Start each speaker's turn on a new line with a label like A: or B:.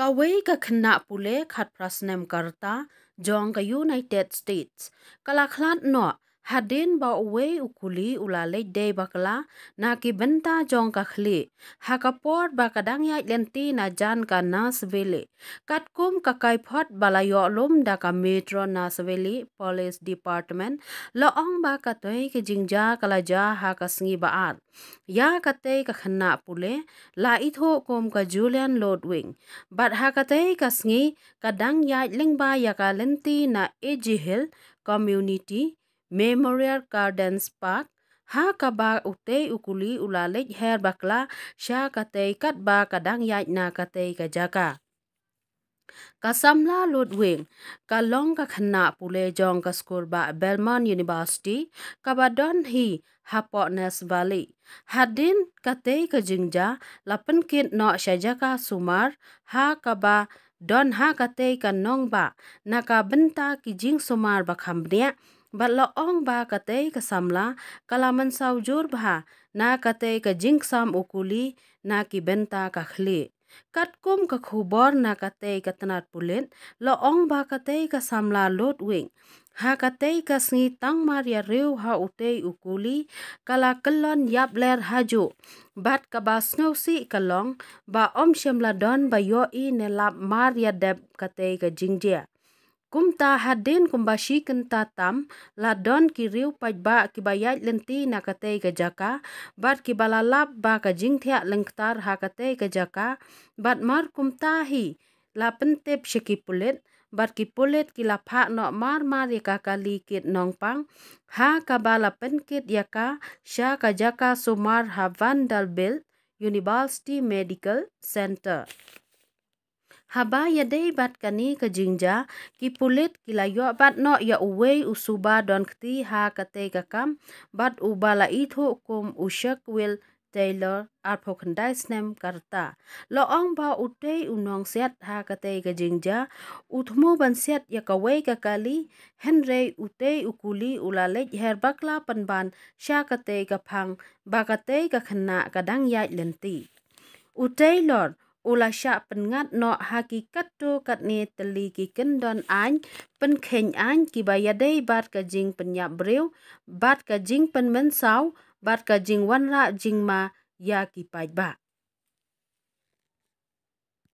A: Away ka kena pule khat prasnem karta jong ka United States. Kalaklat no hadin ba away ukuli ulale day bakla na ki benta jong ka khli. Hakaport ba kadang ya lenti na jan ka Nashville. Katkum ka kaipot balayo lum da ka Metro Nashville Police Department loong ba katoy ki jingja kalaja ha ka sngi baat. Ya katay ka kena pule la itho kom ka Julian Lodwing. Bat hakatay kasngi kadang ya lingba ya ka lenti na AG Hill Community Memorial Gardens Park ha ka ba utay ukuli ulalik her bakla siya katay kat ba kadang ya na katay ka jaka. Kasamla Ludwig kalong ka khana pule jong ka school ba Belmont University kabadon hi hapo Ness Valley hadin katay ka jingja lapen kit no syajaka sumar ha kaba don ha katay ka nong ba nakabenta ki jing sumar ba khamnya bat loong ba katay ka samla kalaman saujur ba na katay ka jing sam ukuli na ki benta ka khli. Katkum ka khubor na katay ka tanat pulit, loong ba katay ka samla Ludwig. Ha katay ka sngi tang Maria riu ha utay ukuli, kala kelon yap ler haju. Bat ka ba snowsi kalong, ba om syamladon ba yoi nelap Maria deb katay ka jingjia. Kumta hadin kumbashi kenta tam la don kiriu pajba kibayat lenti na katay ka jaka bat kibalalap ba ka jingthia lengtar ha katay ka jaka bat mar kumta hi la pentip syaki pulit bat ki pulit kilapha no mar ya kali kit nongpang ha kabala penkit yaka sya ka jaka sumar ha Vanderbilt University Medical Center. Haba ya day bat kani ka jingja ki pulit kilayo bat no ya uwe usuba don kti ha kate kakam bat ubala itho kum ushak will Taylor arpokandai snem karta loong ba utay unong set ha kate ka jingja uthmo ban set ya kaway kakali Henry utay ukuli ulalek herbakla panban sya kate kapang ba kate kakhana kadang ya lenti utay lor ula sya pengat no hakikat tu katni teli ki kendon an penkhen an ki bayadai bat ka jing penyap breu bat ka jing pen mensau bat ka jing wanra jing ma ya ki pajba.